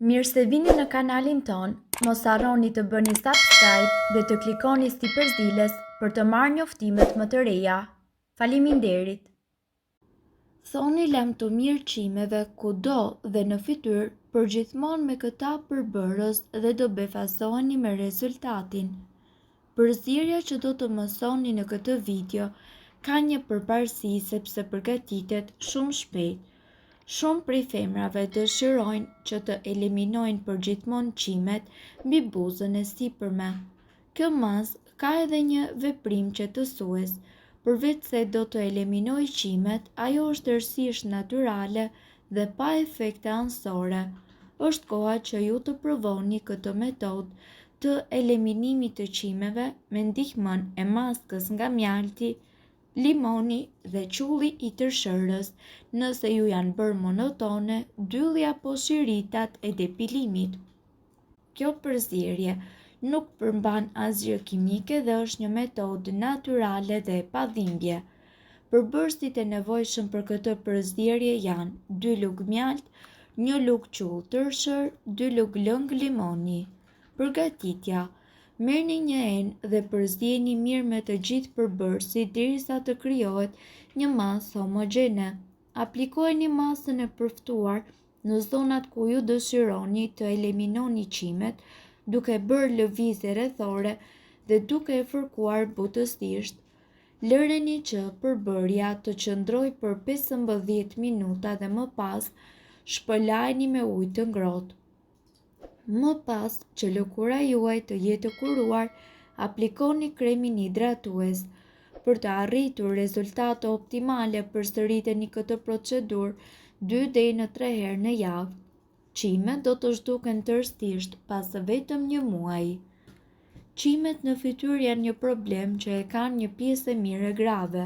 Mirë se vini në kanalin ton, mos harroni të bëni subscribe dhe të klikoni si përzdiles për të marrë njoftimet më të reja. Faleminderit! Thoni lem të mirë qimeve kudo dhe në fytyrë përgjithmonë me këta përbërës dhe do befazoheni me rezultatin. Përzierja që do të mësoni në këtë video ka një përparësi sepse përgatitet shumë shpejt. Shumë prej femrave dëshirojnë që të eliminojnë përgjithmonë qimet mbi buzën e sipërme. Kjo maskë ka edhe një veprim qetësues. Përveç se do të eliminojë qimet, ajo është tërësisht natyrale dhe pa efekte anësore. Është koha që ju të provoni këtë metodë të eliminimit të qimeve me ndihmën e maskës nga mjalti, limoni dhe qulli i tërshërës nëse ju janë bërë monotone dylli apo shiritat e depilimit. Kjo përzierje nuk përmban asgjë kimike dhe është një metodë natyrale dhe pa dhimbje. Përbërësit e nevojshëm për këtë përzierje janë 2 lugë mjalt, 1 lugë qull tërshër, 2 lugë lëng limoni. Përgatitja: merrni një enë dhe përzieni mirë me të gjithë përbërësit derisa të krijohet një masë homogjene. Aplikojeni masën e përftuar në zonat ku ju dëshironi të eliminoni qimet, duke bërë lëvizje rrethore dhe duke e fërkuar butësisht. Lëreni që përbërja të qëndrojë për 15 minuta dhe më pas shpëlajini me ujë të ngrohtë. Më pas që lëkura juaj të jetë kuruar, aplikoni kremin hidratues. Për të arritur rezultate optimale, përsëriteni këtë procedurë 2 deri në 3 herë në javë. Qimet do të zhduken tërësisht pas vetëm 1 muaji. Qimet në fytyrë janë një problem që e kanë një pjesë e mirë e grave.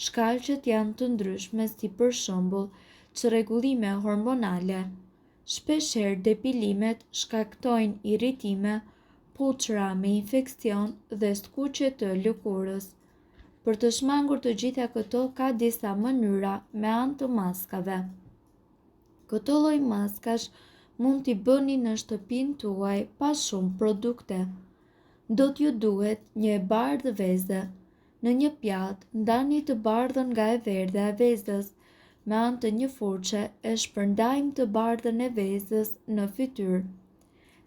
Shkaqet janë të ndryshme, si për shembull çrregullime hormonale. Shpeshherë depilimet shkaktojnë irritime, puçra me infekcion dhe skuqje të lëkurës. Për të shmangur të gjitha këto ka disa mënyra me anë të maskave. Këto lloj maskash mund t'i bëni në shtëpinë tuaj pa shumë produkte. Do t'ju duhet një e bardhë vezë. Në një pjatë ndani të bardhën nga e verdhja e vezës. Me anë të një furçe e shpërndajmë të bardhën e vezës në fytyrë.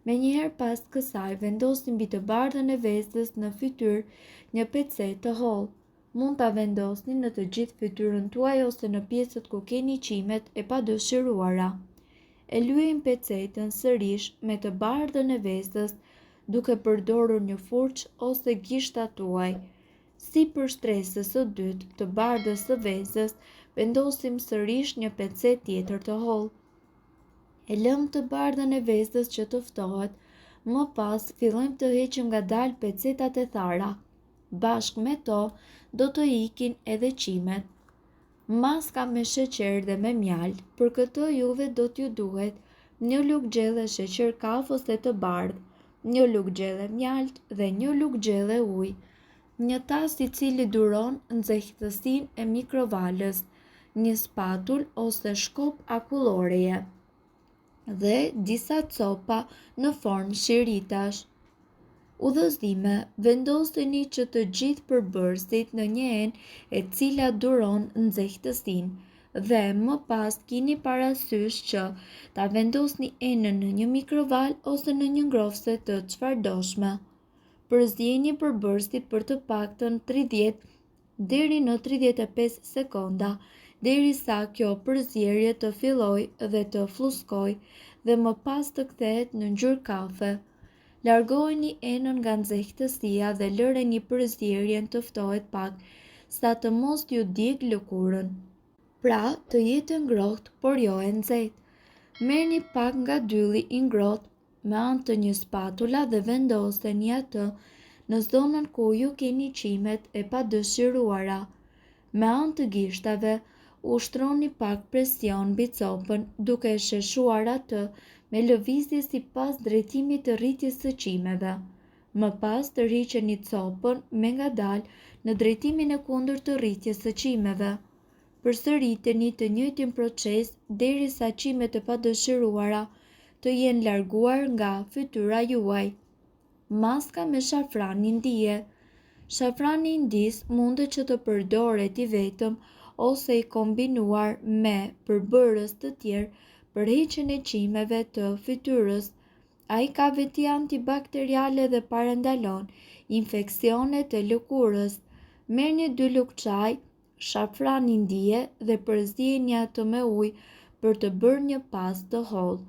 Menjëherë pas kësaj vendosim mbi të bardhën e vezës në fytyrë një pecetë të hollë. Mund ta vendosni në të gjithë fytyrën tuaj ose në pjesët ku keni qimet e padëshiruara. E lyejmë pecetën sërish me të bardhën e vezës duke përdorur një furçë ose gishtat tuaj. Si për shtresës së dytë të bardhës së vezës, vendosim sërish një pecetë tjetër të hollë. E lëmë të bardhën e vezës që të ftohet, më pas fillojmë të heqim ngadalë pecetat e thara. Bashkë me to do të ikin edhe qimet. Maska me sheqer dhe me mjaltë, për këtë juve do t'ju duhet 1 lugë gjelle sheqer kafë ose të bardhë, 1 lugë gjelle mjaltë dhe 1 lugë gjelle ujë, një tas i cili duron nxehtësinë e mikrovalës, një spatull ose shkop akulloreje dhe disa copa në formë shiritash. Udhëzime: vendoseni që të gjithë përbërësit në një enë e cila duron nxehtësinë dhe më pas keni parasysh që ta vendosni enën në një mikrovalë ose në një ngrofse të çfarëdoshme. Përzieni përbërësit për të paktën 30 deri në 35 sekonda derisa kjo përzierje të fillojë dhe të fluskojë dhe më pas të kthehet në ngjyrë kafe. Largojeni enën nga nxehtësia dhe lëreni përzierjen të ftohet pak sa të mos t'ju djegë lëkurën. Pra të jetë ngrohtë por jo e nxehtë. Merrni pak nga dylli i ngrohtë me anë të një spatula dhe vendoseni atë në zonën ku ju keni qimet e padëshiruara. Me anë të gishtave ushtroni pak presion mbi copën duke e sheshuar atë me lëvizje sipas drejtimit të rritjes së qimeve. Më pas të rriqeni copën me ngadalë në drejtimin e kundërt të rritjes së qimeve. Përsëriteni të njëjtin proces derisa qimet e padëshiruara të jenë larguar nga fytyra juaj. Maska me shafran indie. Shafrani indis mundet që të përdoret i vetëm ose i kombinuar me përbërës të tjerë për heqjen e çimeve të fytyrës. Ai ka veti antibakteriale dhe parandalon infeksionet e lëkurës. Merrni 2 lugë çaj shafran indie dhe përzieni atë me ujë për të bërë një pastë të hollë.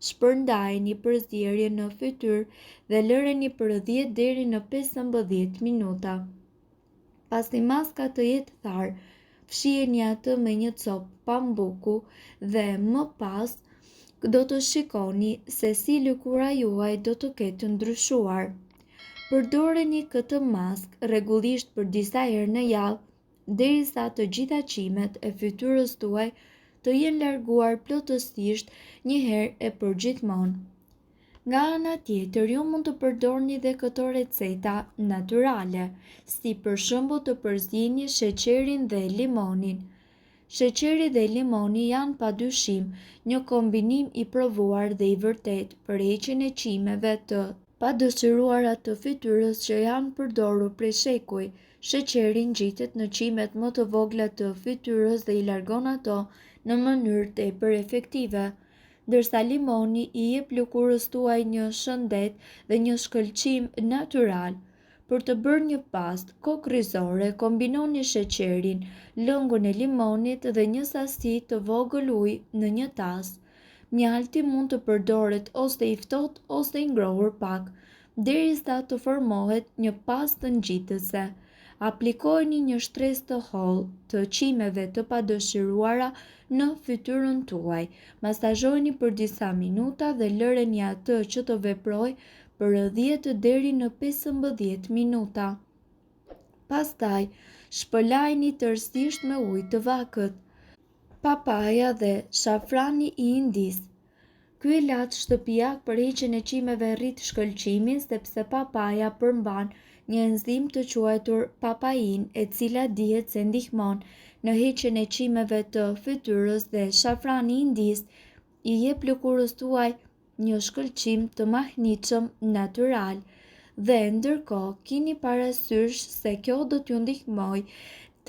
Shpërndajeni përzierjen në fytyrë dhe lëreni për 10 deri në 15 minuta. Pasi maska të jetë tharë, fshiheni atë me një copë pambuku dhe më pas do të shikoni se si lëkura juaj do të ketë ndryshuar. Përdoreni këtë maskë rregullisht për disa herë në javë, derisa të gjitha çimet e fytyrës tuaj të jenë larguar plotësisht një herë e përgjithmonë. Nga ana tjetër, ju mund të përdorni dhe këto receta natyrale, si për shembull të përzieni sheqerin dhe limonin. Sheqeri dhe limoni janë padyshim një kombinim i provuar dhe i vërtet për heqjen e çimeve të padëshiruara të fytyrës që janë përdorur prej shekuj. Sheqeri ngjitet në çimet më të vogla të fytyrës dhe i largon ato në mënyrë tepër efektive, ndërsa limoni i jep lëkurës tuaj një shëndet dhe një shkëlqim natyral. Për të bërë një pastë kokrizore, kombinoni sheqerin, lëngun e limonit dhe një sasi të vogël ujë në një tas. Mjalti mund të përdoret ose i ftohtë ose i ngrohur pak, derisa të formohet një pastë ngjitëse. Aplikojeni një shtresë të hollë të çimeve të padëshiruara në fytyrën tuaj. Masazhojeni për disa minuta dhe lëreni atë që të veprojë për 10 deri në 15 minuta. Pastaj, shpëlajini tërësisht me ujë të vakët. Papaja dhe shafrani i indis. Ky ilaç shtëpiak për heqjen e çimeve rrit shkëlqimin sepse papaja përmban një enzim të quajtur papain, e cila dihet se ndihmon në heqjen e çimeve të fytyrës dhe shafrani indis i jep lëkurës tuaj një shkëlqim të mahnitshëm natyral. Dhe ndërkohë keni parasysh se kjo do t'ju ndihmojë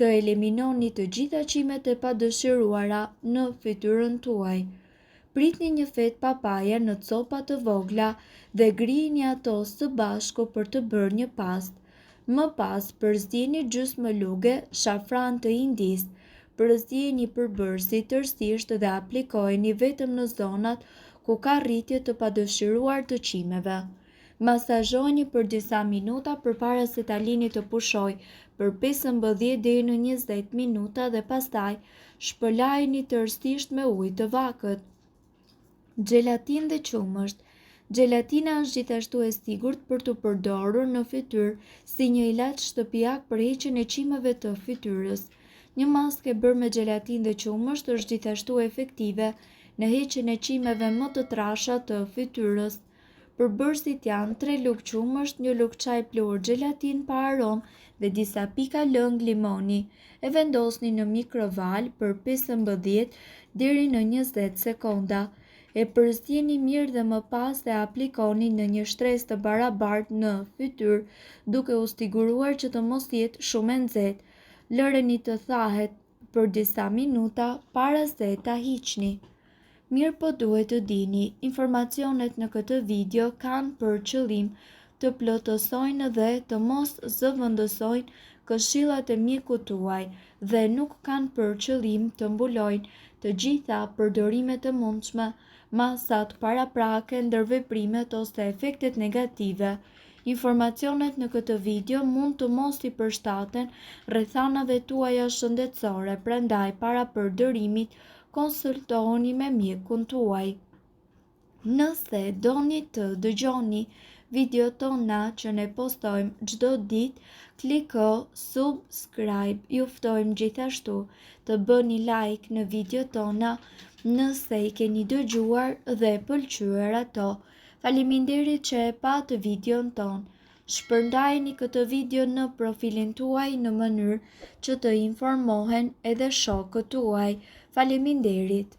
të eliminoni të gjitha çimet e padëshiruara në fytyrën tuaj. Pritni një fetë papaje në copa të vogla dhe grijini ato së bashku për të bërë një pastë. Më pas përzieni gjysmë luge shafran të indis. Përzieni përbërësi tërësisht dhe aplikojeni vetëm në zonat ku ka rritje të padëshiruar të çimeve. Masazhojeni për disa minuta përpara se ta lini të pushojë për 15 deri në 20 minuta dhe pastaj shpëlajini tërësisht me ujë të vakët. Gjelatinë dhe qumësht. Gjelatina është gjithashtu e sigurt për të përdorur në fytyrë si një ilaç shtëpiak për heqjen e çimeve të fytyrës. Një maskë e bërë me gjelatinë dhe qumësht është gjithashtu efektive në heqjen e çimeve më të trasha të fytyrës. Përbërësit janë 3 lugë qumësht, 1 lugë çaj pluhur gjelatinë pa aromë dhe disa pika lëng limoni. E vendosni në mikrovalë për 15 deri në 20 sekonda. E përzieni mirë dhe më pas e aplikoni në një shtresë të barabartë në fytyrë, duke u siguruar që të mos jetë shumë e nxehtë. Lëreni të thahet për disa minuta para se ta hiqni. Mirë po duhet të dini, informacionet në këtë video kanë për qëllim të plotësojnë dhe të mos zëvendësojnë këshillat e mjekut tuaj dhe nuk kanë për qëllim të mbulojnë të gjitha përdorimet e mundshme, masat paraprake, ndërveprimet ose efektet negative. Informacionet në këtë video mund të mos i përshtaten rrethanave tuaja shëndetësore, prandaj para përdorimit konsultohuni me mjekun tuaj. Nëse doni të dëgjoni videot tona që ne postojmë çdo ditë, kliko subscribe. Ju ftojmë gjithashtu të bëni like në videot tona nëse i keni dëgjuar dhe pëlqyer ato. Faleminderit që e patë videon ton. Shpërndajeni këtë video në profilin tuaj në mënyrë që të informohen edhe shokët tuaj. Faleminderit.